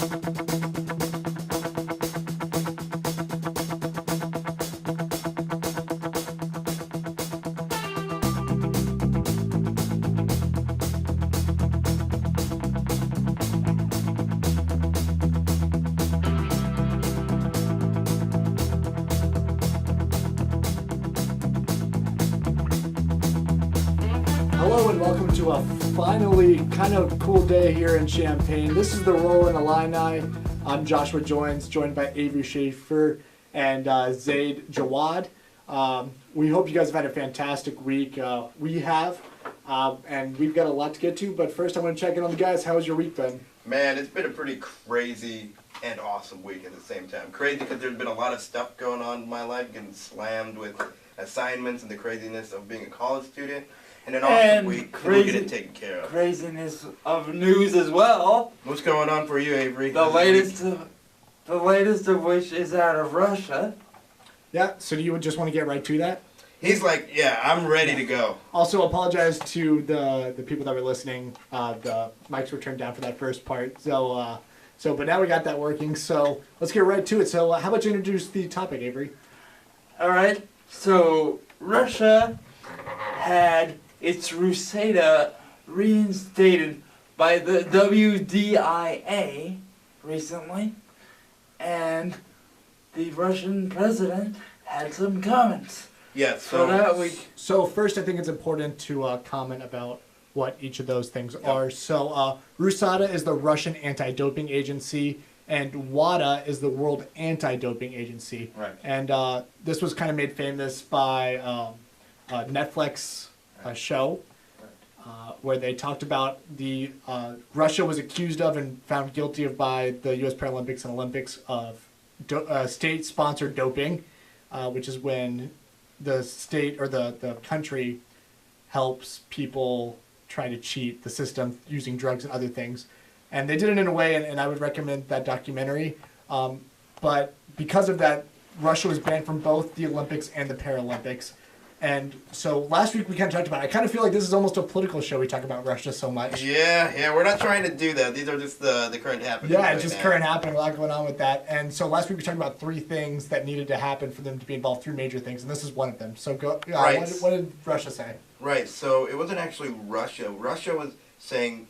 Hello and welcome to a finally kind of cool day here in Champaign. This is the Rollin Illini. I'm Joshua Joins, joined by Avery Schaefer and Zaid Jawad. We hope you guys have had a fantastic week. We have, and we've got a lot to get to, but first I'm going to check in on the guys. How's your week been? Man, it's been a pretty crazy and awesome week at the same time. Crazy because there's been a lot of stuff going on in my life, getting slammed with assignments and the craziness of being a college student. And an awesome week, we'll get it taken care of. Craziness of news as well. What's going on for you, Avery? The latest of which is out of Russia. Yeah, so do you just want to get right to that? He's like, yeah, I'm ready to go. Also, apologize to the people that were listening. The mics were turned down for that first part. But now we got that working. So let's get right to it. So how about you introduce the topic, Avery? All right. So Russia had its Rusada reinstated by the WDIA recently, and the Russian president had some comments. Yes. So that week. So first, I think it's important to comment about what each of those things are. So Rusada is the Russian anti-doping agency, and WADA is the World Anti-Doping Agency. Right. And this was kind of made famous by a Netflix show where they talked about the Russia was accused of and found guilty of by the U.S. Paralympics and Olympics of state-sponsored doping, which is when the state or the country helps people try to cheat the system using drugs and other things. And they did it in a way, and I would recommend that documentary. But because of that, Russia was banned from both the Olympics and the Paralympics. And so last week we kind of talked about it. I kind of feel like this is almost a political show. We talk about Russia so much. Yeah, we're not trying to do that. These are just the current happenings. Yeah, it's just current happening, a lot going on with that. And so last week we talked about 3 things that needed to happen for them to be involved, 3 major things, and this is one of them. So go. Right. What did Russia say? Right, so it wasn't actually Russia. Russia was saying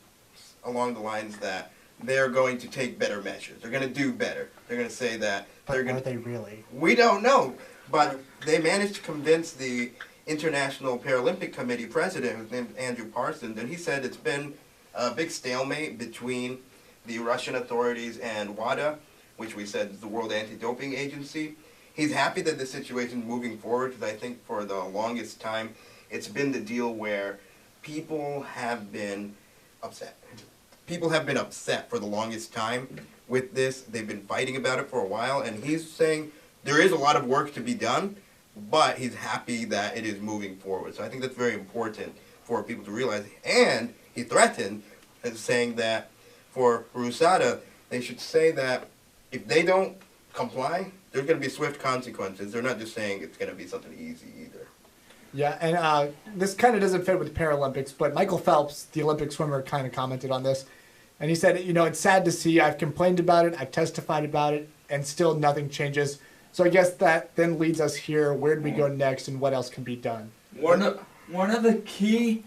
along the lines that they're going to take better measures. They're going to do better. They're going to say that But they're going are to... they really? We don't know, but they managed to convince the International Paralympic Committee president, whose name is Andrew Parsons, and he said it's been a big stalemate between the Russian authorities and WADA, which we said is the World Anti-Doping Agency. He's happy that the situation is moving forward because I think for the longest time it's been the deal where people have been upset. People have been upset for the longest time with this. They've been fighting about it for a while, and he's saying there is a lot of work to be done, but he's happy that it is moving forward. So I think that's very important for people to realize. And he threatened, saying that for Rusada, they should say that if they don't comply, there's going to be swift consequences. They're not just saying it's going to be something easy either. Yeah, and this kind of doesn't fit with the Paralympics, but Michael Phelps, the Olympic swimmer, kind of commented on this. And he said, it's sad to see. I've complained about it. I've testified about it, and still nothing changes. So I guess that then leads us here. Where do we go next, and what else can be done? One of the key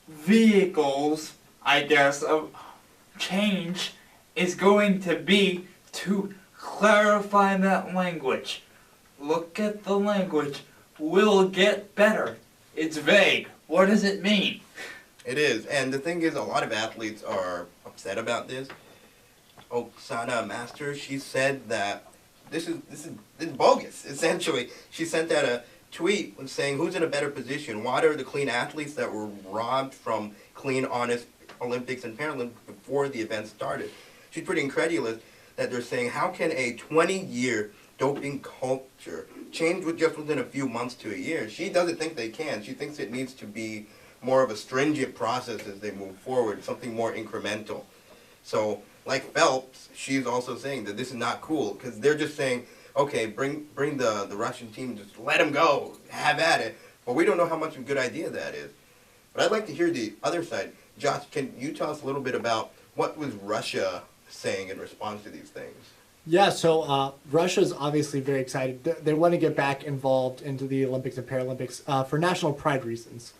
vehicles, I guess, of change is going to be to clarify that language. Look at the language. Will get better. It's vague. What does it mean? It is, and the thing is, a lot of athletes are upset about this. Oksana Master, she said that this is bogus. Essentially, she sent out a tweet saying, "Who's in a better position? What are the clean athletes that were robbed from clean, honest Olympics and Paralympics before the event started?" She's pretty incredulous that they're saying, "How can a 20-year doping culture change within a few months to a year?" She doesn't think they can. She thinks it needs to be more of a stringent process as they move forward, something more incremental. So, like Phelps, she's also saying that this is not cool, because they're just saying, okay, bring the Russian team, just let them go, have at it. But we don't know how much of a good idea that is. But I'd like to hear the other side. Josh, can you tell us a little bit about what was Russia saying in response to these things? Yeah, so Russia's obviously very excited. They want to get back involved into the Olympics and Paralympics for national pride reasons.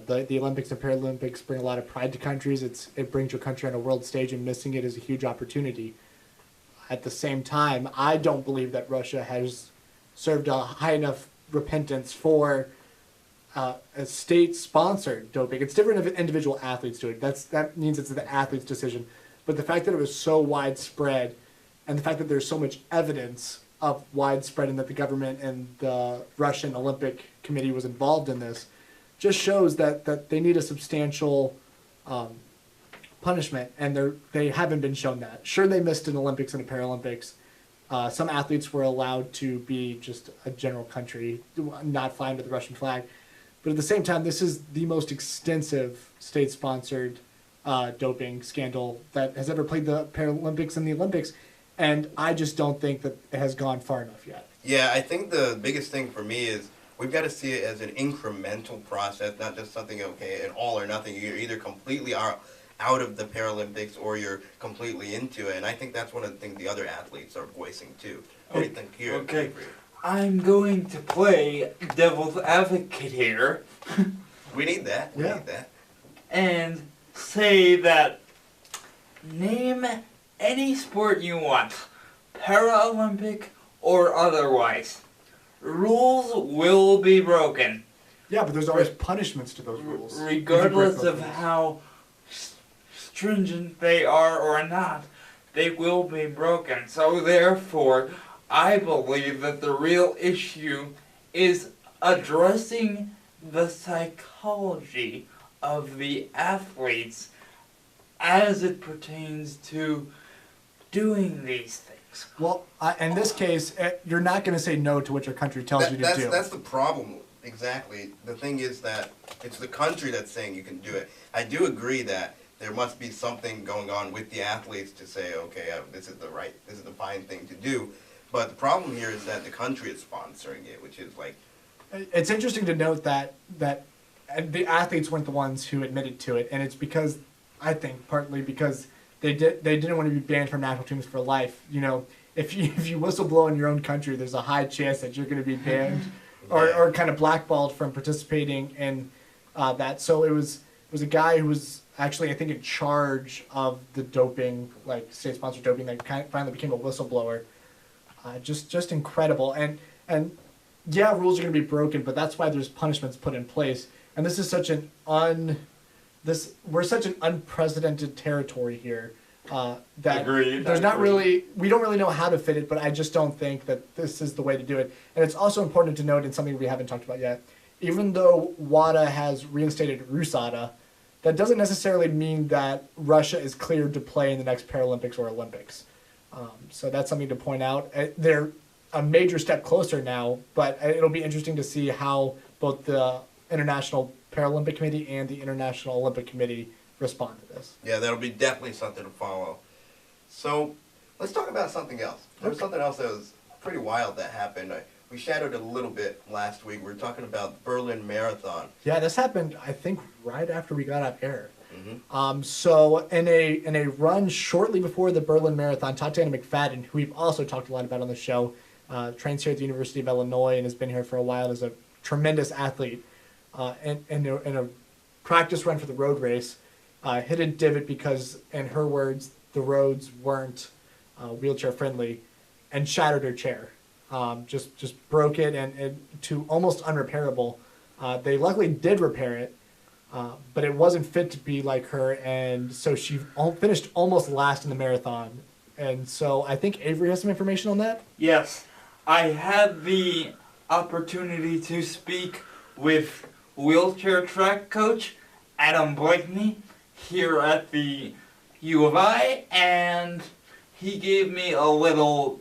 The Olympics and Paralympics bring a lot of pride to countries. It brings your country on a world stage, and missing it is a huge opportunity. At the same time, I don't believe that Russia has served a high enough repentance for a state-sponsored doping. It's different if individual athletes do it. That means it's the athlete's decision. But the fact that it was so widespread, and the fact that there's so much evidence of widespread and that the government and the Russian Olympic Committee was involved in this, just shows that they need a substantial punishment, and they haven't been shown that. Sure, they missed an Olympics and a Paralympics. Some athletes were allowed to be just a general country, not fly under the Russian flag. But at the same time, this is the most extensive state-sponsored doping scandal that has ever played the Paralympics and the Olympics. And I just don't think that it has gone far enough yet. Yeah, I think the biggest thing for me is we've got to see it as an incremental process, not just something, okay, an all or nothing. You're either completely out of the Paralympics or you're completely into it. And I think that's one of the things the other athletes are voicing too. What do you think here? Okay, I'm going to play devil's advocate here. We need that. We Yeah. need that. And say that name any sport you want, Paralympic or otherwise. Rules will be broken. Yeah, but there's always punishments to those rules. Regardless of how stringent they are or not, they will be broken. So therefore, I believe that the real issue is addressing the psychology of the athletes as it pertains to doing these things. Well, in this case, you're not going to say no to what your country tells you to do. That's the problem. Exactly. The thing is that it's the country that's saying you can do it. I do agree that there must be something going on with the athletes to say, okay, this is the fine thing to do. But the problem here is that the country is sponsoring it, which is like... It's interesting to note that the athletes weren't the ones who admitted to it, and it's because, I think, partly because they didn't want to be banned from national teams for life. You know, if you whistleblow in your own country, there's a high chance that you're going to be banned or kind of blackballed from participating in that. So it was a guy who was actually, I think, in charge of the doping, like state-sponsored doping, that finally became a whistleblower. Just incredible. And yeah, rules are going to be broken, but that's why there's punishments put in place. And this is such we're such an unprecedented territory here that Agreed. there's not really, we don't really know how to fit it, but I just don't think that this is the way to do it. And it's also important to note, and something we haven't talked about yet, even though WADA has reinstated RUSADA, that doesn't necessarily mean that Russia is cleared to play in the next Paralympics or Olympics. So that's something to point out. They're a major step closer now, but it'll be interesting to see how both the International Paralympic Committee and the International Olympic Committee respond to this. Yeah, that'll be definitely something to follow. So let's talk about something else. There was something else that was pretty wild that happened. We shadowed it a little bit last week. We were talking about the Berlin Marathon. Yeah, this happened, I think, right after we got off air. Mm-hmm. So in a run shortly before the Berlin Marathon, Tatiana McFadden, who we've also talked a lot about on the show, trains here at the University of Illinois and has been here for a while and is a tremendous athlete. In a practice run for the road race, hit a divot because, in her words, the roads weren't wheelchair friendly, and shattered her chair. Just broke it and to almost unrepairable. They luckily did repair it, but it wasn't fit to be like her, and so she finished almost last in the marathon. And so I think Avery has some information on that. Yes, I had the opportunity to speak with wheelchair track coach Adam Blakeney here at the U of I, and he gave me a little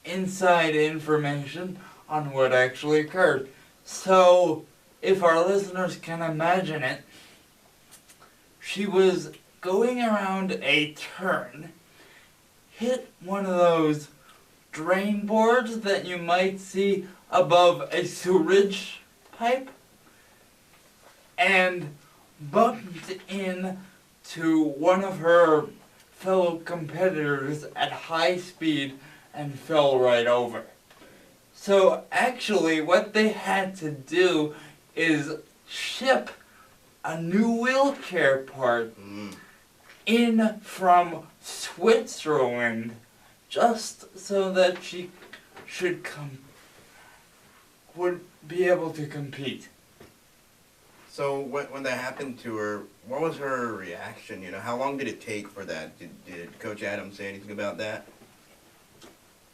inside information on what actually occurred. So, if our listeners can imagine it, she was going around a turn, hit one of those drain boards that you might see above a sewage pipe, and bumped into one of her fellow competitors at high speed and fell right over. So actually what they had to do is ship a new wheelchair part in from Switzerland just so that she would be able to compete. So when that happened to her, what was her reaction? You know, how long did it take for that? Did Coach Adam say anything about that?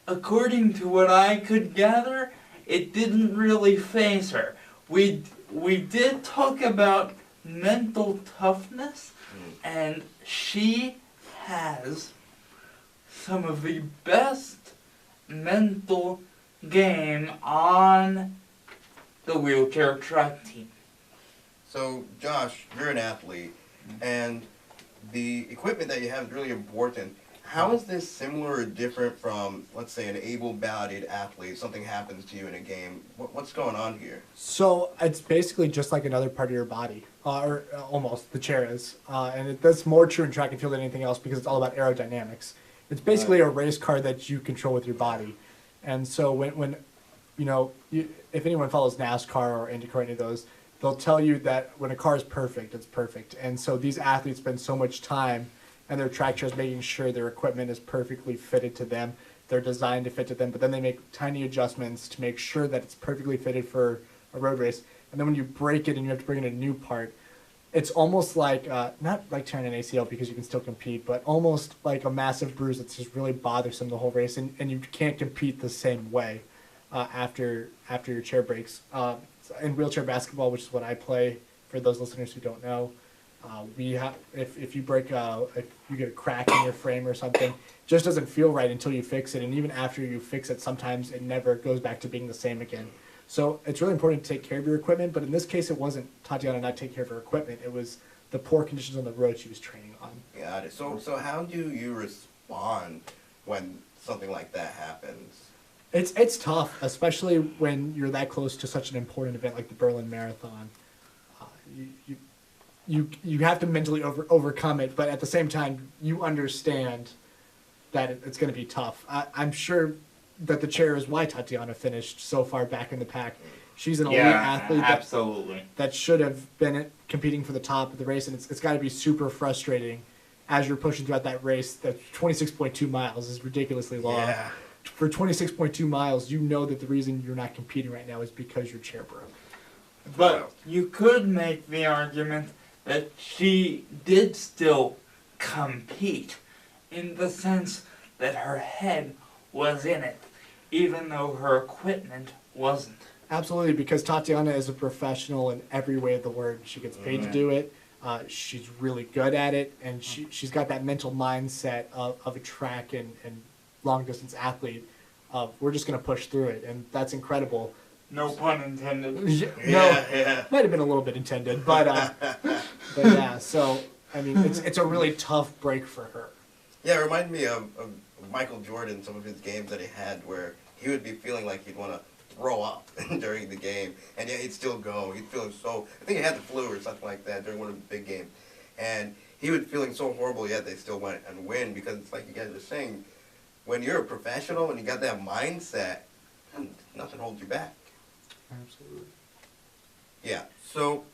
According to what I could gather, it didn't really faze her. We did talk about mental toughness, and she has some of the best mental game on the wheelchair track team. So, Josh, you're an athlete, and the equipment that you have is really important. How is this similar or different from, let's say, an able-bodied athlete? Something happens to you in a game. What's going on here? So it's basically just like another part of your body, or almost, the chair is. And that's more true in track and field than anything else because it's all about aerodynamics. It's basically a race car that you control with your body. And so when you know, if anyone follows NASCAR or IndyCar or any of those, they'll tell you that when a car is perfect, it's perfect. And so these athletes spend so much time and their track chairs making sure their equipment is perfectly fitted to them. They're designed to fit to them, but then they make tiny adjustments to make sure that it's perfectly fitted for a road race. And then when you break it and you have to bring in a new part, it's almost like, not like tearing an ACL because you can still compete, but almost like a massive bruise that's just really bothersome the whole race, and you can't compete the same way after your chair breaks. In wheelchair basketball, which is what I play, for those listeners who don't know, we have if you break if you get a crack in your frame or something, it just doesn't feel right until you fix it, and even after you fix it, sometimes it never goes back to being the same again. So it's really important to take care of your equipment, but in this case, it wasn't Tatiana not taking care of her equipment. It was the poor conditions on the road she was training on. Got it. So how do you respond when something like that happens? It's tough, especially when you're that close to such an important event like the Berlin Marathon. You have to mentally overcome it, but at the same time, you understand that it's going to be tough. I'm sure that the chair is why Tatiana finished so far back in the pack. She's an elite athlete absolutely. that should have been competing for the top of the race, and it's got to be super frustrating as you're pushing throughout that race. That 26.2 miles is ridiculously long. Yeah. For 26.2 miles, you know that the reason you're not competing right now is because your chair broke. But you could make the argument that she did still compete in the sense that her head was in it, even though her equipment wasn't. Absolutely, because Tatiana is a professional in every way of the word. She gets paid to do it. She's really good at it, and she's got that mental mindset of a track and long-distance athlete of we're just going to push through it, and that's incredible. No pun intended. Yeah. Might have been a little bit intended, but yeah. So I mean, it's a really tough break for her. Yeah, it reminded me of Michael Jordan, some of his games that he had where he would be feeling like he'd want to throw up during the game, and yet he'd still go. He'd feeling so, I think he had the flu or something like that during one of the big games, and he was feeling so horrible, yet they still went and win, because it's like you guys were saying, when you're a professional and you got that mindset, nothing holds you back. Absolutely. Yeah, so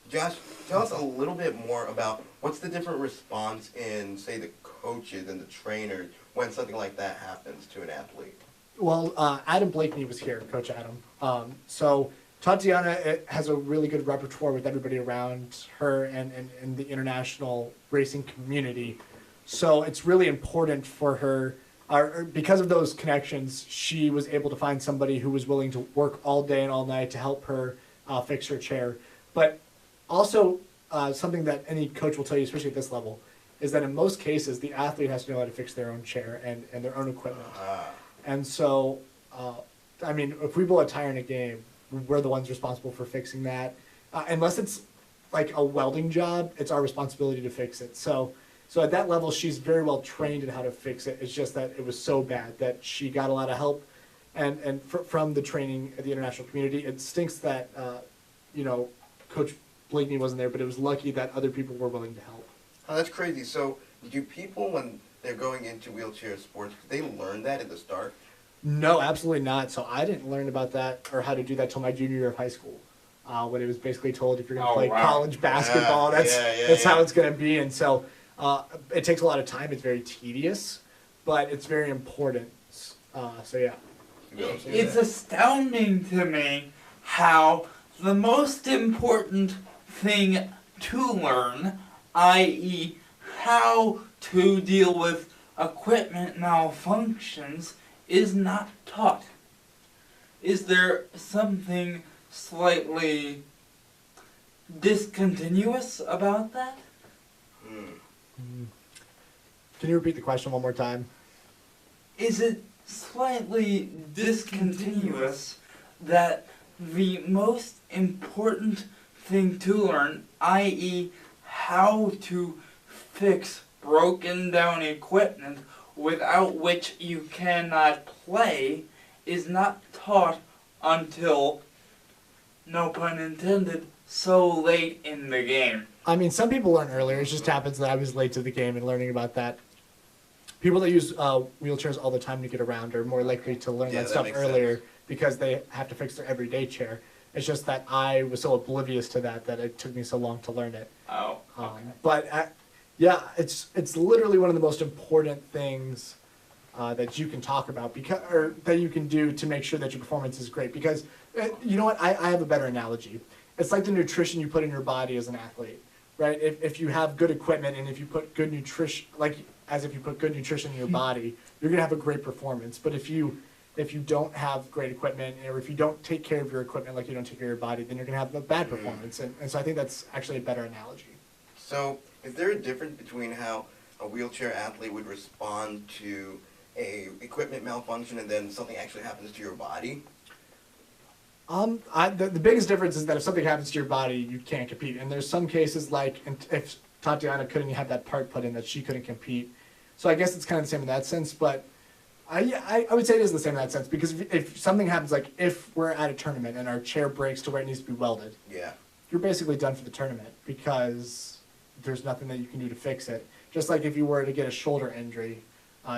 Josh, tell us a little bit more about what's the different response in, say, the coaches and the trainers when something like that happens to an athlete. Well, Adam Blakeney was here, Coach Adam. So Tatiana has a really good repertoire with everybody around her and the international racing community. So it's really important for her, because of those connections, she was able to find somebody who was willing to work all day and all night to help her fix her chair. But also, something that any coach will tell you, especially at this level, is that in most cases, the athlete has to know how to fix their own chair and their own equipment. And so, I mean, if we blow a tire in a game, we're the ones responsible for fixing that. Unless it's like a welding job, it's our responsibility to fix it. So at that level, she's very well trained in how to fix it. It's just that it was so bad that she got a lot of help and from the training at the international community. It stinks that, Coach Blakeney wasn't there, but it was lucky that other people were willing to help. Oh, that's crazy. So Do people, when they're going into wheelchair sports, they learn that at the start? No, absolutely not. So I didn't learn about that or how to do that till my junior year of high school. When it was basically told if you're going to Oh, play wow. college basketball, that's how it's going to be. And so it takes a lot of time. It's very tedious, but it's very important. So yeah. It's astounding to me how the most important thing to learn, i.e., how to deal with equipment malfunctions, is not taught. Is there something slightly discontinuous about that? Can you repeat the question one more time? Is it slightly discontinuous that the most important thing to learn, i.e., how to fix broken down equipment without which you cannot play, is not taught until, no pun intended, so late in the game? I mean, some people learn earlier. It just happens that I was late to the game and learning about that. People that use wheelchairs all the time to get around are more likely to learn that stuff earlier because they have to fix their everyday chair. It's just that I was so oblivious to that it took me so long to learn it. Oh, okay. But yeah, it's literally one of the most important things that you can talk about or that you can do to make sure that your performance is great. Because you know what, I have a better analogy. It's like the nutrition you put in your body as an athlete, right? If you have good equipment and if you put good nutrition, if you put good nutrition in your body, you're gonna have a great performance. But if you don't have great equipment, or if you don't take care of your equipment like you don't take care of your body, then you're gonna have a bad performance. And so I think that's actually a better analogy. So, is there a difference between how a wheelchair athlete would respond to a equipment malfunction and then something actually happens to your body? The biggest difference is that if something happens to your body, you can't compete. And there's some cases like if Tatiana couldn't have that part put in, that she couldn't compete. So I guess it's kind of the same in that sense, but I would say it is the same in that sense, because if something happens, like if we're at a tournament and our chair breaks to where it needs to be welded, Yeah. you're basically done for the tournament because there's nothing that you can do to fix it. Just like if you were to get a shoulder injury,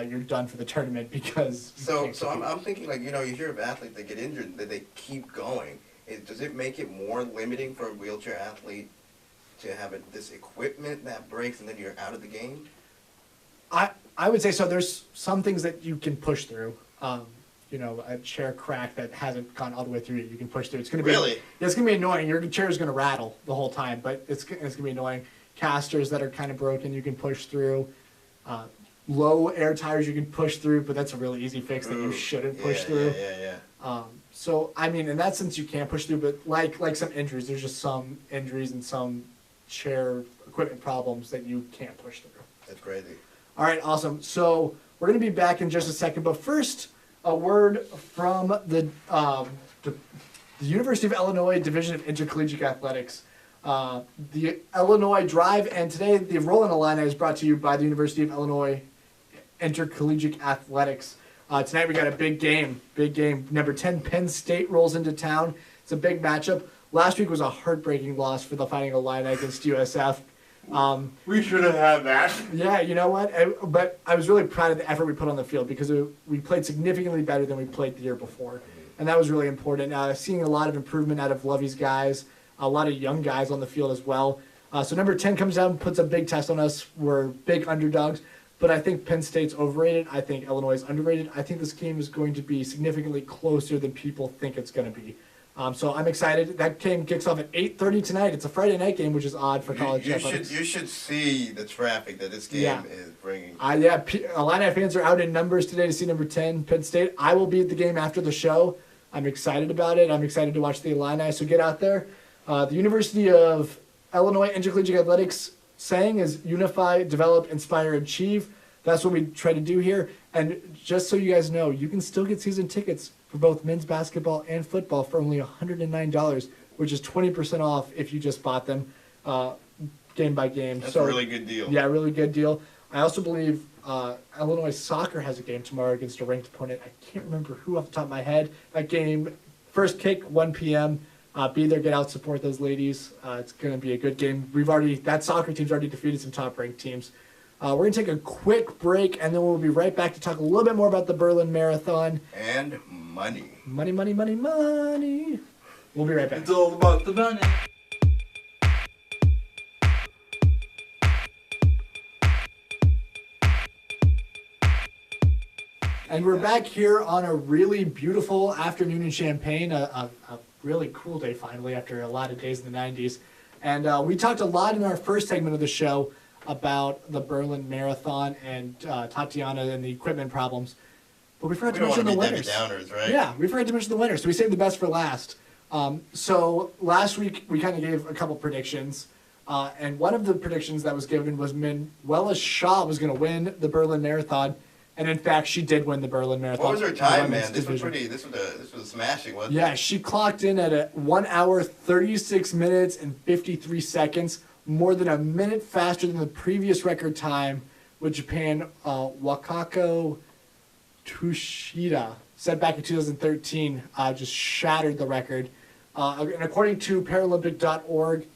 you're done for the tournament because you can't compete. I'm thinking, like, you hear of athletes that get injured, that they keep going. Does it make it more limiting for a wheelchair athlete to have this equipment that breaks and then you're out of the game? I would say so. There's some things that you can push through. A chair crack that hasn't gone all the way through yet, you can push through. It's gonna be it's gonna be annoying. Your chair is gonna rattle the whole time, but it's gonna be annoying. Casters that are kind of broken, you can push through. Low air tires you can push through, but that's a really easy fix that you shouldn't push through. So I mean, in that sense, you can push through, but like some injuries, there's just some injuries and some chair equipment problems that you can't push through. That's crazy. All right, awesome. So we're going to be back in just a second, but first, a word from the University of Illinois Division of Intercollegiate Athletics, the Illinois Drive, and today the Rollin Illini is brought to you by the University of Illinois Intercollegiate Athletics. Tonight we got a big game. Number 10 Penn State rolls into town. It's a big matchup. Last week was a heartbreaking loss for the Fighting Illini against USF. We should have had that. Yeah, you know what? But I was really proud of the effort we put on the field because we played significantly better than we played the year before. And that was really important. Seeing a lot of improvement out of Lovey's guys, a lot of young guys on the field as well. So number 10 comes out and puts a big test on us. We're big underdogs. But I think Penn State's overrated. I think Illinois is underrated. I think this game is going to be significantly closer than people think it's going to be. So I'm excited. That game kicks off at 8:30 tonight. It's a Friday night game, which is odd for college athletics. You should see the traffic that this game is bringing. Illini fans are out in numbers today to see number 10, Penn State. I will be at the game after the show. I'm excited about it. I'm excited to watch the Illini, so get out there. The University of Illinois Intercollegiate Athletics saying is unify, develop, inspire, achieve. That's what we try to do here. And just so you guys know, you can still get season tickets for both men's basketball and football for only $109, which is 20% off if you just bought them game by game. That's a really good deal. Yeah, really good deal. I also believe Illinois soccer has a game tomorrow against a ranked opponent. I can't remember who off the top of my head. That game, first kick, 1 p.m. Be there, get out, support those ladies. It's going to be a good game. That soccer team's already defeated some top-ranked teams. We're going to take a quick break, and then we'll be right back to talk a little bit more about the Berlin Marathon. And money. Money, money, money, money. We'll be right back. It's all about the money. And we're back here on a really beautiful afternoon in Champaign, a really cool day finally after a lot of days in the 90s. And we talked a lot in our first segment of the show about the Berlin Marathon and Tatiana and the equipment problems. But we forgot to mention the winners. Downers, right? Yeah, we forgot to mention the winners, so we saved the best for last. So last week we kind of gave a couple predictions. And one of the predictions that was given was Manuela Shaw was going to win the Berlin Marathon. And in fact, she did win the Berlin Marathon. What was her time, man? This division. was a smashing, wasn't it? Yeah, she clocked in at 1 hour, 36 minutes, and 53 seconds, more than a minute faster than the previous record time, with Japan Wakako Tushida set back in 2013, just shattered the record. And according to Paralympic.org,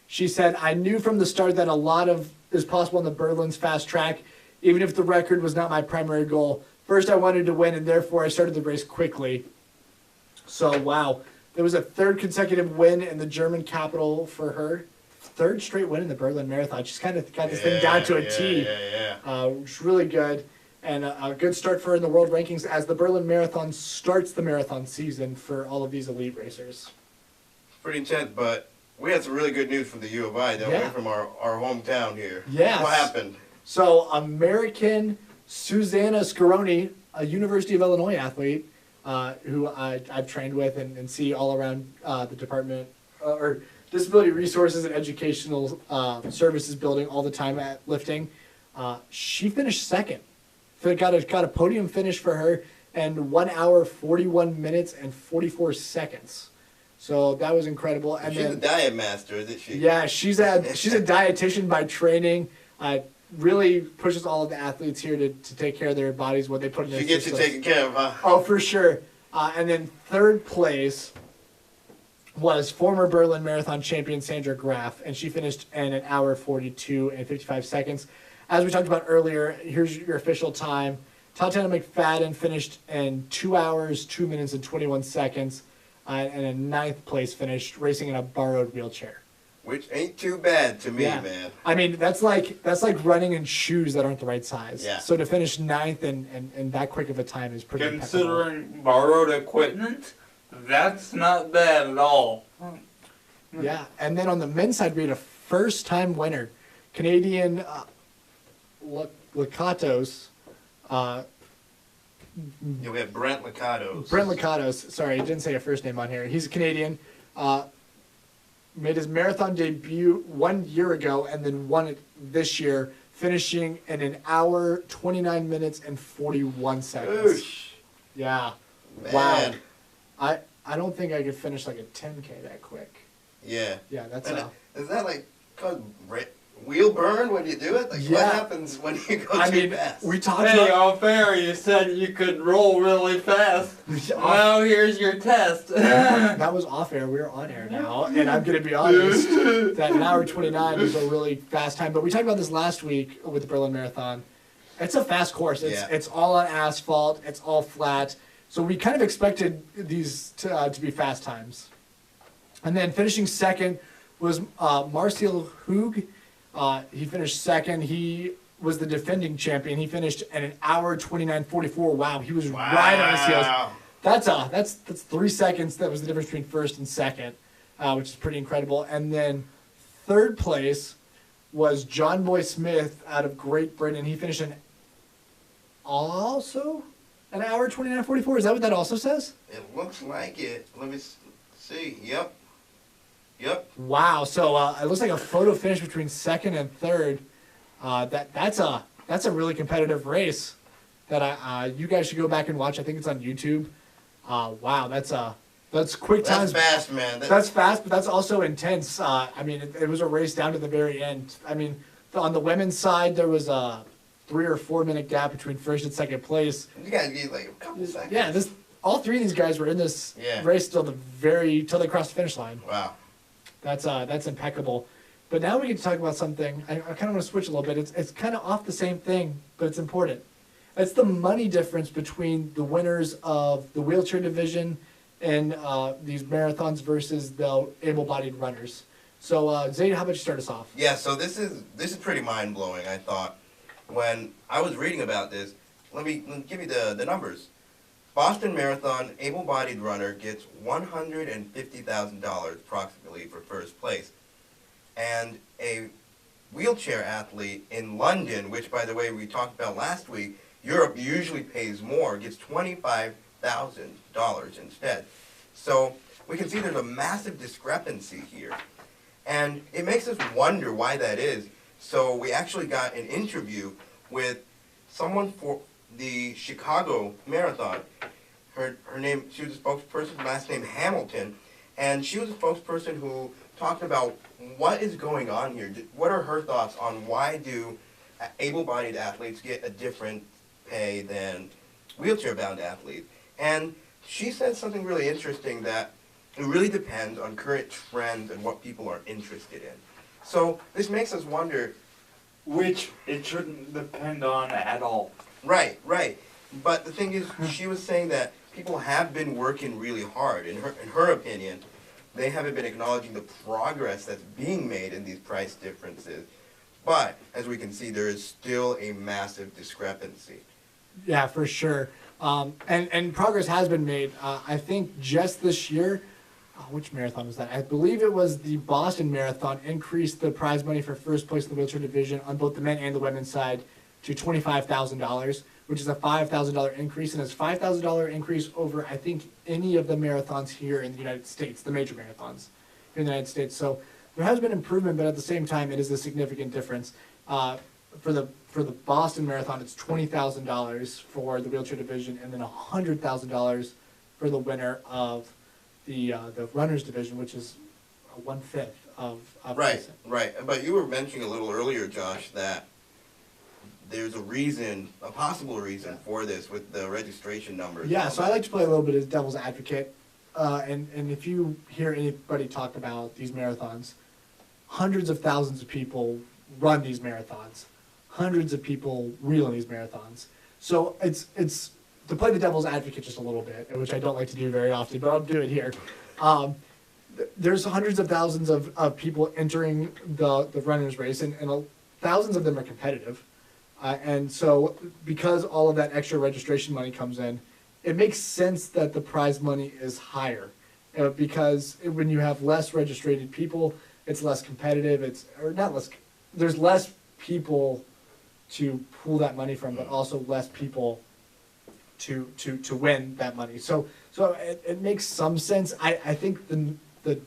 she said, "I knew from the start that a lot of is possible on the Berlin's fast track. Even if the record was not my primary goal. First, I wanted to win, and therefore I started the race quickly." So, wow. There was a third consecutive win in the German capital for her. Third straight win in the Berlin Marathon. She's kind of got this thing down to a T. Which is really good. And a good start for her in the world rankings as the Berlin Marathon starts the marathon season for all of these elite racers. Pretty intense, but we had some really good news from the U of I, don't we, from our hometown here. Yes. What happened? So, American Susanna Scaroni, a University of Illinois athlete, who I've trained with and see all around the department, or Disability Resources and Educational Services building all the time at lifting. She finished second. Got a podium finish for her, and 1 hour, 41 minutes, and 44 seconds. So that was incredible. And she's a diet master, isn't she? Yeah, she's a dietitian by training. Really pushes all of the athletes here to take care of their bodies, what they put in their systems. She gets you taken care of, huh? Oh, for sure. And then third place was former Berlin Marathon champion Sandra Graf, and she finished in 1 hour, 42 and 55 seconds. As we talked about earlier, here's your official time. Tatiana McFadden finished in 2 hours, 2 minutes, and 21 seconds, and a ninth place finish, racing in a borrowed wheelchair. Which ain't too bad to me, man. I mean, that's like running in shoes that aren't the right size. Yeah. So to finish ninth and that quick of a time is pretty Considering borrowed equipment, that's not bad at all. Yeah, and then on the men's side, we had a first-time winner, Canadian Lakatos. Yeah, we have Brent Lakatos. Brent Lakatos. Sorry, I didn't say a first name on here. He's a Canadian. Made his marathon debut 1 year ago and then won it this year, finishing in 1 hour, 29 minutes, and 41 seconds. Oosh. Yeah. Man. Wow. I don't think I could finish like a 10K that quick. Yeah. Yeah, that's Is that like called wheel burn when you do it? Like Yeah. what happens when you go too fast? we talked Hey, about... all fair, you said you could roll really fast. Well, here's your test. That was off air. We're on air now, and I'm going to be honest that 1 hour 29 is a really fast time. But we talked about this last week with the Berlin Marathon. It's a fast course. It's all on asphalt. It's all flat. So we kind of expected these to be fast times. And then finishing second was Marcel Hug. He finished second. He was the defending champion. He finished at 1 hour 29:44. Wow, he was right on his heels. That's 3 seconds. That was the difference between first and second, which is pretty incredible. And then third place was John Boy Smith out of Great Britain. He finished also 1 hour 29:44. Is that what that also says? It looks like it. Let me see. Yep. Wow. So it looks like a photo finish between second and third. That's a really competitive race that you guys should go back and watch. I think it's on YouTube. Wow, that's quick times. That's fast, man. That's fast, but that's also intense. I mean, it was a race down to the very end. I mean, on the women's side, there was a 3 or 4 minute gap between first and second place. You gotta get like a couple seconds. Yeah, all three of these guys were in this race till they crossed the finish line. Wow. That's impeccable. But now we get to talk about something, I kind of want to switch a little bit. It's kind of off the same thing, but it's important. It's the money difference between the winners of the wheelchair division and these marathons versus the able-bodied runners. So, Zayd, how about you start us off? Yeah, so this is pretty mind-blowing, I thought. When I was reading about this, let me give you the numbers. Boston Marathon able-bodied runner gets $150,000 approximately for first place. And a wheelchair athlete in London, which, by the way, we talked about last week, Europe usually pays more, gets $25,000 instead. So we can see there's a massive discrepancy here. And it makes us wonder why that is. So we actually got an interview with someone for the Chicago Marathon. Her name, she was a spokesperson, last name Hamilton, and she was a spokesperson who talked about what is going on here. What are her thoughts on why do able-bodied athletes get a different pay than wheelchair-bound athletes? And she said something really interesting, that it really depends on current trends and what people are interested in. So this makes us wonder. Which it shouldn't depend on at all. Right. But the thing is, she was saying that people have been working really hard. In her opinion, they haven't been acknowledging the progress that's being made in these price differences. But as we can see, there is still a massive discrepancy. Yeah, for sure. And progress has been made. I think just this year, which marathon was that? I believe it was the Boston Marathon, increased the prize money for first place in the wheelchair division on both the men and the women's side to $25,000, which is a $5,000 increase, and it's a $5,000 increase over, I think, any of the marathons here in the United States, the major marathons here in the United States. So there has been improvement, but at the same time, it is a significant difference. For the Boston Marathon, it's $20,000 for the wheelchair division, and then $100,000 for the winner of the runners division, which is 1/5 of Right. racing. But you were mentioning a little earlier, Josh, that there's a possible reason for this with the registration numbers. Yeah, so I like to play a little bit as devil's advocate. And if you hear anybody talk about these marathons, hundreds of thousands of people run these marathons. Hundreds of people reel in these marathons. So it's to play the devil's advocate just a little bit, which I don't like to do very often, but I'll do it here. There's hundreds of thousands of people entering the runners race, and thousands of them are competitive. And so because all of that extra registration money comes in, it makes sense that the prize money is higher. Because when you have less registered people, it's less competitive. There's less people to pull that money from, but also less people to win that money. So it makes some sense. I think the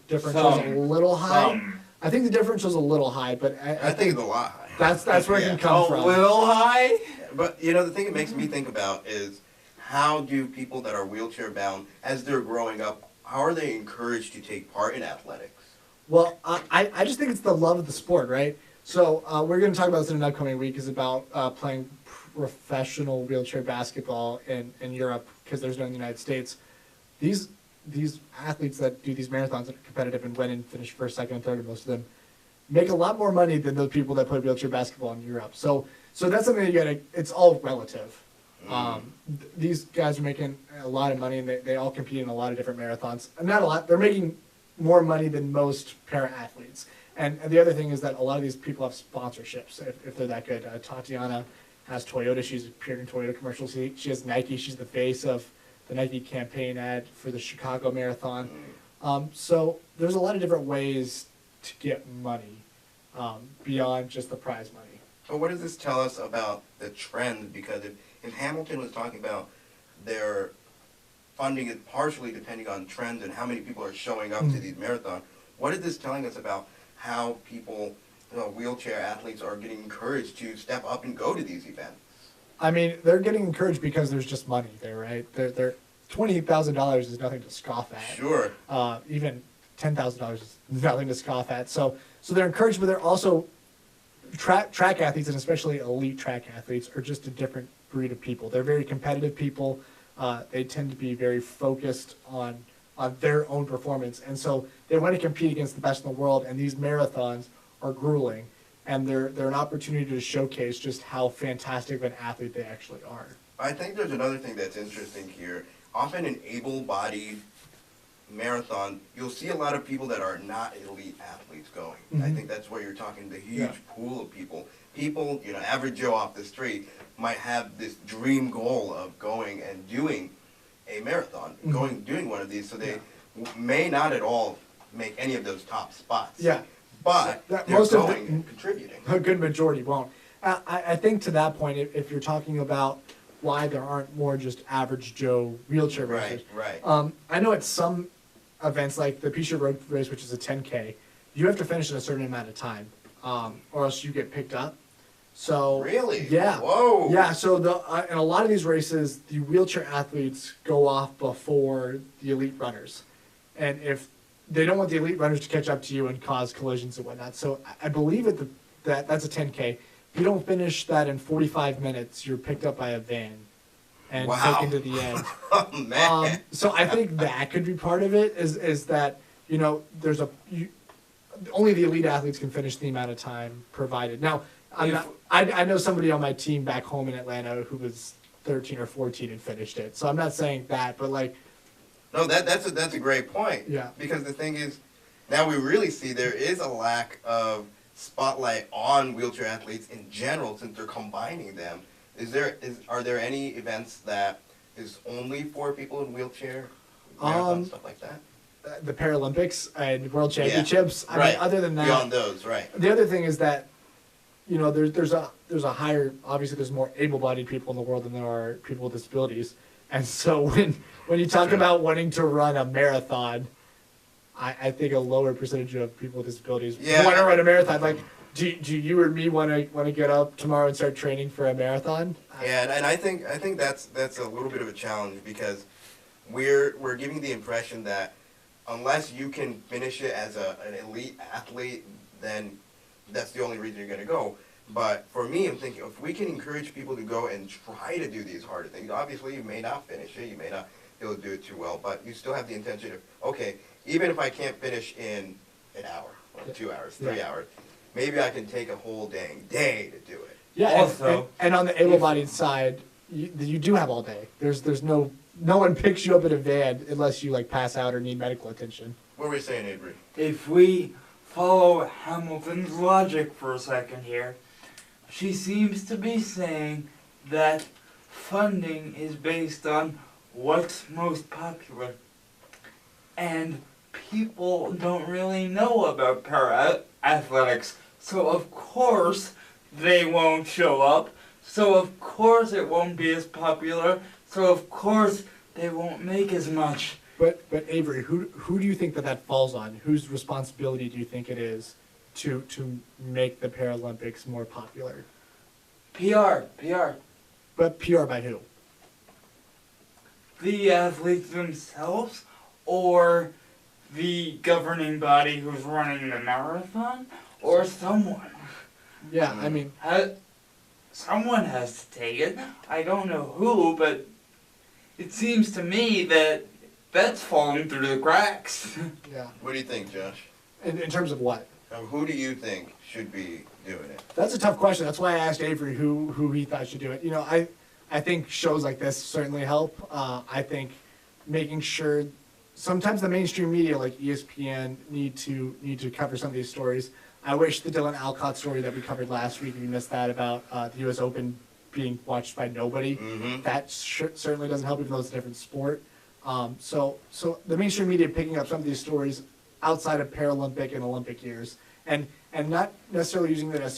difference was a little high. I think the difference was a little high, but I think it's a lot high. That's where it can come from. A little high? But the thing it makes me think about is, how do people that are wheelchair bound, as they're growing up, how are they encouraged to take part in athletics? Well, I just think it's the love of the sport, right? So we're going to talk about this in an upcoming week, is about playing professional wheelchair basketball in Europe, because there's none in the United States. These athletes that do these marathons that are competitive and win and finish first, second, and third, and most of them make a lot more money than the people that play wheelchair basketball in Europe. So that's something that it's all relative. These guys are making a lot of money, and they all compete in a lot of different marathons. And not a lot. They're making more money than most para-athletes. And the other thing is that a lot of these people have sponsorships if they're that good. Tatiana has Toyota. She's appeared in Toyota commercials. She has Nike. She's the face of the Nike campaign ad for the Chicago Marathon. So there's a lot of different ways to get money beyond just the prize money. So what does this tell us about the trend? Because if Hamilton was talking about their funding is partially depending on trends and how many people are showing up to these marathons, what is this telling us about how people, wheelchair athletes, are getting encouraged to step up and go to these events? I mean, they're getting encouraged because there's just money there, right? They're $28,000 is nothing to scoff at. Sure. Even $10,000 is nothing to scoff at. So they're encouraged, but they're also track athletes, and especially elite track athletes, are just a different breed of people. They're very competitive people. They tend to be very focused on their own performance, and so they want to compete against the best in the world. And these marathons are grueling, and they're an opportunity to showcase just how fantastic of an athlete they actually are. I think there's another thing that's interesting here. Often in able-bodied marathon, you'll see a lot of people that are not elite athletes going. I Mhm. think that's where you're talking, the huge Yeah. pool of people. People, average Joe off the street might have this dream goal of going and doing a marathon, doing one of these, so they may not at all make any of those top spots. Yeah. But That- they're most of going the- and contributing. A good majority won't. I think to that point, if you're talking about why there aren't more just average Joe wheelchair racers, Right. I know at some events like the Pisha Road Race, which is a 10K, you have to finish in a certain amount of time, or else you get picked up. So Really? yeah, Whoa. yeah. So in a lot of these races, the wheelchair athletes go off before the elite runners, and if they don't want the elite runners to catch up to you and cause collisions and whatnot. So I believe that's a 10K. If you don't finish that in 45 minutes, you're picked up by a van and Wow. taken to the end. Oh, man. So I think that could be part of it. Is that there's only the elite athletes can finish the amount of time provided. Now I know somebody on my team back home in Atlanta who was 13 or 14 and finished it. So I'm not saying that, but like. No, that's a great point. Yeah. Because the thing is, now we really see there is a lack of spotlight on wheelchair athletes in general since they're combining them. Are there any events that is only for people in wheelchair, marathon, stuff like that? The Paralympics and World Championships. Yeah. I mean, other than that, beyond those, right? The other thing is that, there's a higher, obviously there's more able-bodied people in the world than there are people with disabilities. And so when you talk about wanting to run a marathon, I think a lower percentage of people with disabilities want to run a marathon. Like, do you or me want to get up tomorrow and start training for a marathon? Yeah, and I think that's a little bit of a challenge because we're giving the impression that unless you can finish it as an elite athlete, then that's the only reason you're going to go. But for me, I'm thinking if we can encourage people to go and try to do these harder things, obviously you may not finish it, you may not be able to do it too well, but you still have the intention of, okay, even if I can't finish in an hour, or 2 hours, 3 hours, maybe I can take a whole dang day to do it. Yeah, Also, and on the able-bodied side, you do have all day. There's no one picks you up in a van unless you like pass out or need medical attention. What were you saying, Avery? if we follow Hamilton's logic for a second here, she seems to be saying that funding is based on what's most popular. And people don't really know about para-athletics, so of course they won't show up, so of course it won't be as popular, so of course they won't make as much. But Avery, who do you think that falls on? Whose responsibility do you think it is to make the Paralympics more popular? PR. But PR by who? The athletes themselves, or the governing body who's running the marathon, or someone. Yeah, I mean, Someone has to take it. I don't know who, but it seems to me that that's falling through the cracks. yeah. What do you think, Josh? In terms of what? Who do you think should be doing it? That's a tough question. That's why I asked Avery who he thought should do it. I think shows like this certainly help. I think making sure sometimes the mainstream media like ESPN need to cover some of these stories. I wish the Dylan Alcott story that we covered last week, if you missed that, about the U.S. Open being watched by nobody, that certainly doesn't help, even though it's a different sport. So the mainstream media picking up some of these stories outside of Paralympic and Olympic years, and not necessarily using it as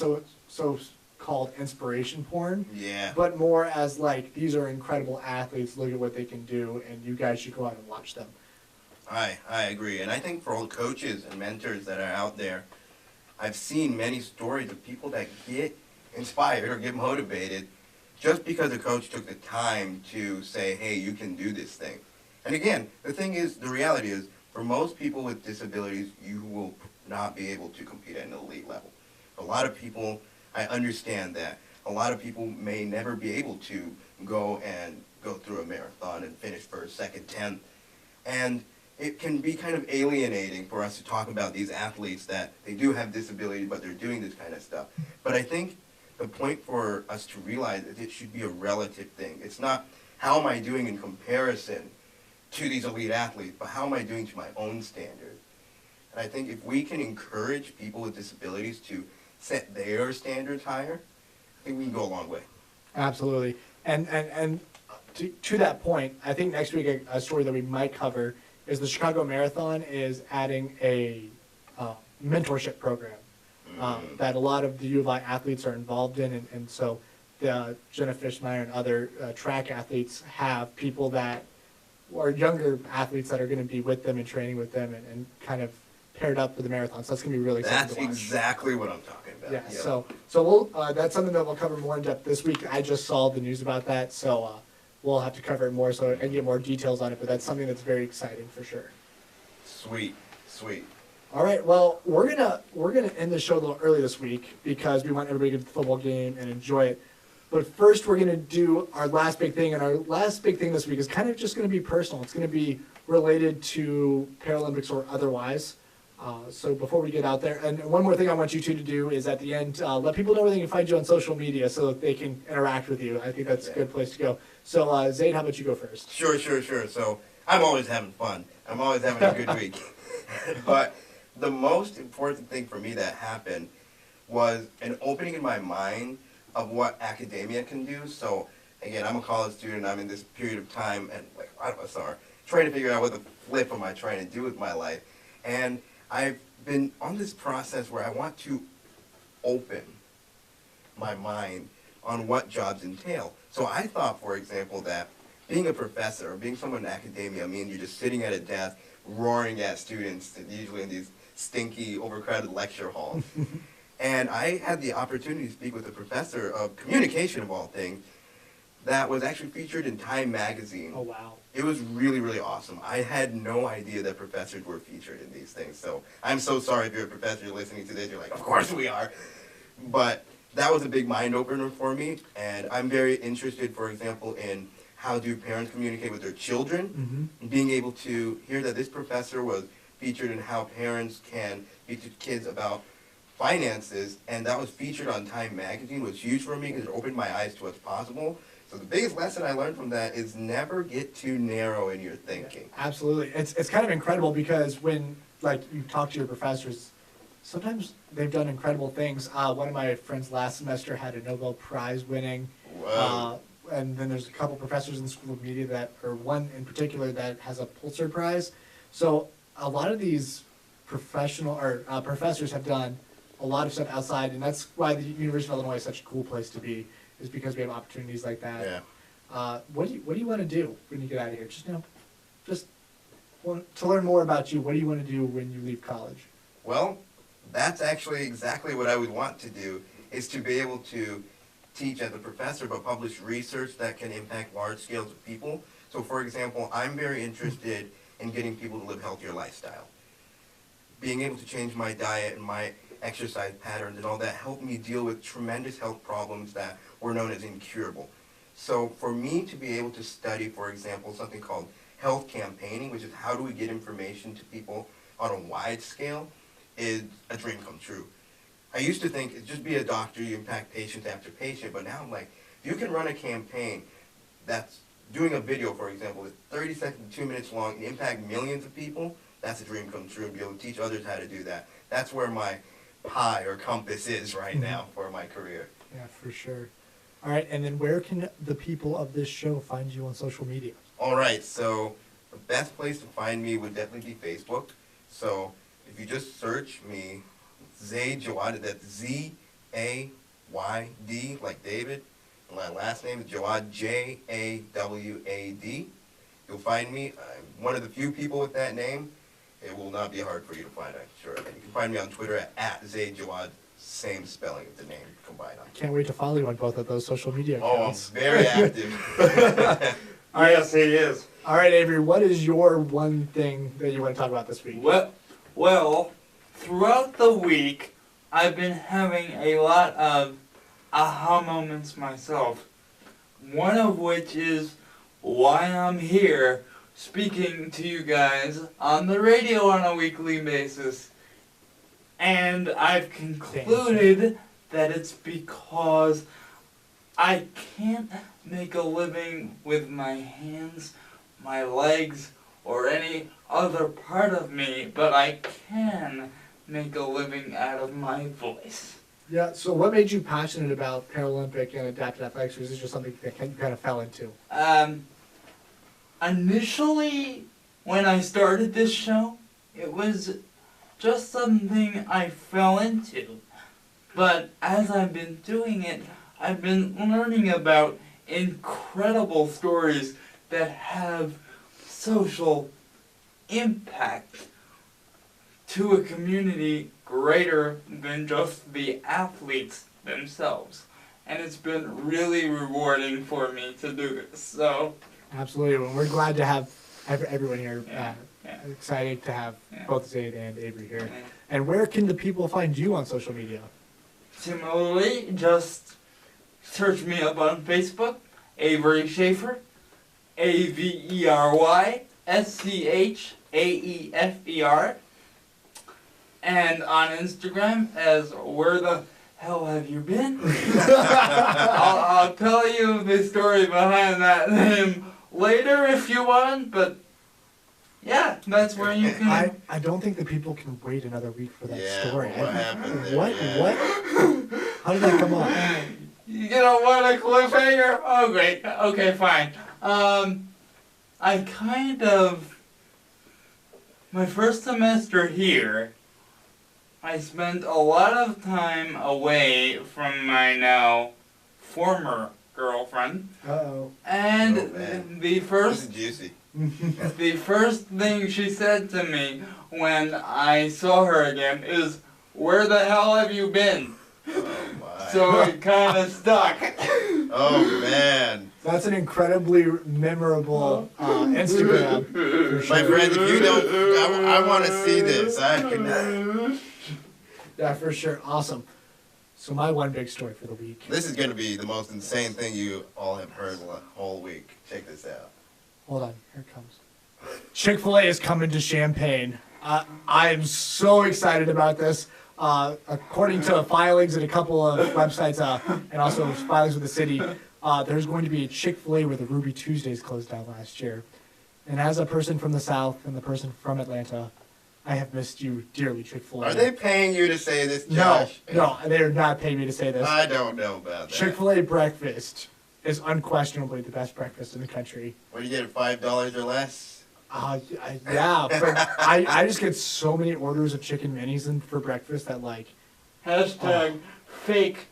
so-called inspiration porn, Yeah. but more as like, these are incredible athletes, look at what they can do, and you guys should go out and watch them. I agree. And I think for all coaches and mentors that are out there, I've seen many stories of people that get inspired or get motivated just because a coach took the time to say, hey, you can do this thing. And again, the reality is, for most people with disabilities, you will not be able to compete at an elite level. A lot of people, I understand that. A lot of people may never be able to go through a marathon and finish first, second, 10th. And it can be kind of alienating for us to talk about these athletes that they do have disability, but they're doing this kind of stuff. But I think the point for us to realize is it should be a relative thing. It's not how am I doing in comparison to these elite athletes, but how am I doing to my own standard? And I think if we can encourage people with disabilities to set their standards higher, I think we can go a long way. Absolutely. And to that point, I think next week a story that we might cover is the Chicago Marathon is adding a mentorship program that a lot of the U of I athletes are involved in. And so Jenna Fishmeyer and other track athletes have people that are younger athletes that are going to be with them and training with them and kind of paired up for the marathon. So that's going to be really exciting That's to watch. exactly what I'm talking about. Yeah, Yep. so we'll that's something that we'll cover more in depth this week. I just saw the news about that, so we'll have to cover it more and get more details on it. But that's something that's very exciting for sure. Sweet, sweet. All right, well we're gonna end the show a little early this week because we want everybody to get to the football game and enjoy it. But first, we're gonna do our last big thing, and our last big thing this week is kind of just gonna be personal. It's gonna be related to Paralympics or otherwise. So before we get out there, and one more thing I want you two to do is at the end, let people know where they can find you on social media so that they can interact with you. I think that's a good place to go. So Zayd, how about you go first? Sure. So I'm always having fun. I'm always having a good week. But the most important thing for me that happened was an opening in my mind of what academia can do. So again, I'm a college student. I'm in this period of time, and like a lot of us are, trying to figure out what the flip am I trying to do with my life. And I've been on this process where I want to open my mind on what jobs entail. So I thought, for example, that being a professor or being someone in academia means you're just sitting at a desk roaring at students, usually in these stinky, overcrowded lecture halls. And I had the opportunity to speak with a professor of communication, of all things, that was actually featured in Time magazine. Oh, wow. It was really, really awesome. I had no idea that professors were featured in these things. So I'm so sorry if you're a professor listening to this. You're like, of course we are. But that was a big mind opener for me. And I'm very interested, for example, in how do parents communicate with their children. And being able to hear that this professor was featured in how parents can speak to kids about finances. And that was featured on Time magazine was huge for me because it opened my eyes to what's possible. So the biggest lesson I learned from that is never get too narrow in your thinking. Yeah, absolutely. It's kind of incredible because when like you talk to your professors, sometimes they've done incredible things. One of my friends last semester had a Nobel Prize winning. Whoa. And then there's a couple professors in the School of Media that, or one in particular that has a Pulitzer Prize. So a lot of these professional or professors have done a lot of stuff outside, and that's why the University of Illinois is such a cool place to be. Is because we have opportunities like that. Yeah. What do you want to do when you get out of here? Just want to learn more about you. What do you want to do when you leave college? Well, that's actually exactly what I would want to do, is to be able to teach as a professor, but publish research that can impact large scales of people. So for example, I'm very interested in getting people to live a healthier lifestyle. Being able to change my diet and my exercise patterns and all that helped me deal with tremendous health problems that were known as incurable. So for me to be able to study, for example, something called health campaigning, which is how do we get information to people on a wide scale, is a dream come true. I used to think it'd just be a doctor, you impact patient after patient, but now I'm like, if you can run a campaign that's doing a video, for example, that's 30 seconds to 2 minutes long, and impact millions of people, that's a dream come true, and be able to teach others how to do that. That's where my pie or compass is right now for my career. Yeah, for sure. All right, and then where can the people of this show find you on social media? All right, so the best place to find me would definitely be Facebook. So if you just search me, Zayd Jawad, that's Z-A-Y-D, like David, and my last name is Jawad, J-A-W-A-D. You'll find me. I'm one of the few people with that name. It will not be hard for you to find, I'm sure. And you can find me on Twitter at Zayd Jawad, same spelling of the name combined on. Can't wait to follow you on both of those social media Oh, I'm accounts. very active. Yes, he is. All right, Avery, what is your one thing that you want to talk about this week? Well, throughout the week, I've been having a lot of aha moments myself. One of which is why I'm here. speaking to you guys on the radio on a weekly basis. And I've concluded that it's because I can't make a living with my hands, my legs, or any other part of me, but I can make a living out of my voice. Yeah, so what made you passionate about Paralympic and adaptive athletics, or is this just something that you kind of fell into? Initially, when I started this show, it was just something I fell into. But as I've been doing it, I've been learning about incredible stories that have social impact to a community greater than just the athletes themselves. And it's been really rewarding for me to do this. So Absolutely. Well, we're glad to have everyone here. Yeah. Excited to have both Zaid and Avery here. Yeah. And where can the people find you on social media? Similarly, just search me up on Facebook, Avery Schaefer, AverySchaefer, and on Instagram as Where the Hell Have You Been? I'll tell you the story behind that name later if you want, but yeah, that's where you can. I don't think the people can wait another week for that story. What happened there? What? Yeah. What? How did that come up? You don't want a cliffhanger? Oh, great. Okay, fine. I kind of... My first semester here, I spent a lot of time away from my now former girlfriend. Uh-oh. And Oh, man. the This first... is juicy. The first thing she said to me when I saw her again is, "Where the hell have you been?" Oh my. So it kind of stuck. Oh man. That's an incredibly memorable Instagram. For sure. My friend, if you don't, I want to see this. I can. Yeah, for sure. Awesome. So my one big story for the week. This is gonna be the most insane thing you all have heard the whole week. Check this out. Hold on, here it comes. Chick-fil-A is coming to Champaign. I am so excited about this. According to filings at a couple of websites and also filings with the city, there's going to be a Chick-fil-A where the Ruby Tuesdays closed down last year. And as a person from the South and the person from Atlanta, I have missed you dearly, Chick-fil-A. Are they paying you to say this, No, Josh? no, they're not paying me to say this. I don't know about that. Chick-fil-A breakfast is unquestionably the best breakfast in the country. What do you get, $5 or less? Yeah, but I just get so many orders of chicken minis for breakfast that Hashtag fake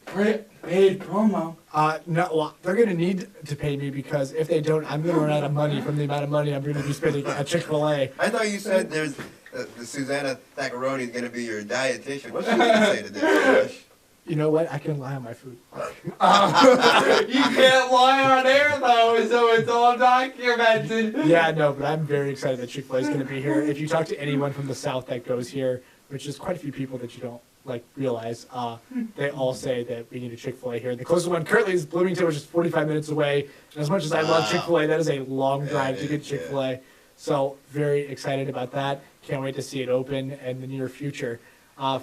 paid promo. no, well, they're gonna need to pay me because if they don't, I'm gonna run out of money from the amount of money I'm gonna be spending at Chick-fil-A. I thought you said there's the Susanna Thakaroni is going to be your dietitian. What's she going to say to this, Josh? You know what? I can lie on my food. You can't lie on air though, so it's all documented. Yeah, no, but I'm very excited that Chick-fil-A is gonna be here. If you talk to anyone from the South that goes here, which is quite a few people that you don't realize, they all say that we need a Chick-fil-A here. The closest one currently is Bloomington, which is 45 minutes away. And as much as I love Chick-fil-A, that is a long drive to get Chick-fil-A. So very excited about that. Can't wait to see it open in the near future.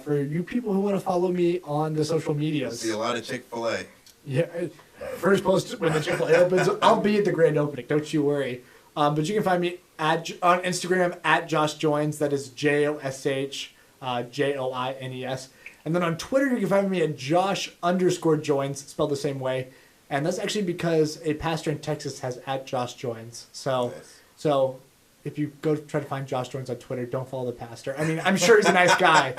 For you people who want to follow me on the social I medias, see a lot of Chick-fil-A. yeah, first post when the Chick-fil-A opens, I'll be at the grand opening. Don't you worry. But you can find me on Instagram at Josh Joins. That is JOSH JOINES. And then on Twitter, you can find me at Josh_Joins, spelled the same way. And that's actually because a pastor in Texas has at Josh Joins. So if you go try to find Josh Joins on Twitter, don't follow the pastor. I mean, I'm sure he's a nice guy,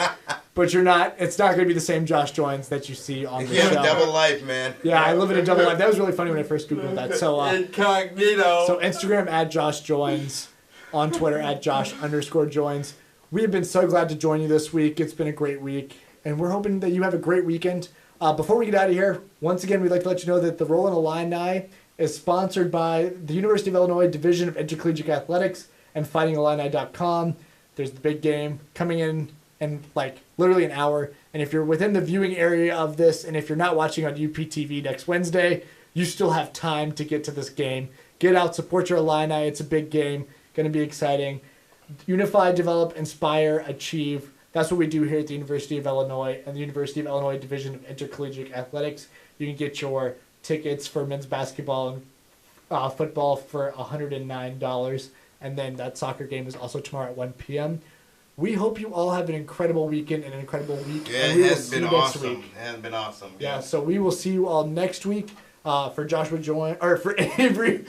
but it's not going to be the same Josh Joins that you see on the You have show. a double life, man. Yeah, I live in a double life. That was really funny when I first Googled that. So, Incognito. so Instagram at Josh Joins, on Twitter at Josh_Joins. We have been so glad to join you this week. It's been a great week, and we're hoping that you have a great weekend. Before we get out of here, once again, we'd like to let you know that the Rollin Illini is sponsored by the University of Illinois Division of Intercollegiate Athletics and FightingIllini.com. There's the big game coming in literally an hour. And if you're within the viewing area of this, and if you're not watching on UPTV next Wednesday, you still have time to get to this game. Get out, support your Illini. It's a big game. Going to be exciting. Unify, develop, inspire, achieve. That's what we do here at the University of Illinois and the University of Illinois Division of Intercollegiate Athletics. You can get your tickets for men's basketball and football for $109. And then that soccer game is also tomorrow at 1 p.m. We hope you all have an incredible weekend and an incredible week. Yeah, and we it will has see been you next awesome. week. It has been awesome. Yeah, so we will see you all next week. For Joshua Joy or for Avery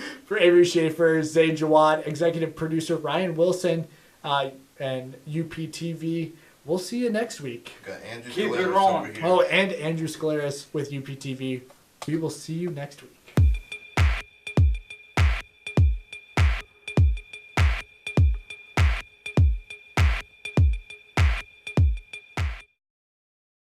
Schaefer, Zay Jawad, executive producer Ryan Wilson, and UPTV. We'll see you next week. Got Andrew Keep it Scaleras rolling. over here. Oh, and Andrew Scaleras with UPTV. We will see you next week.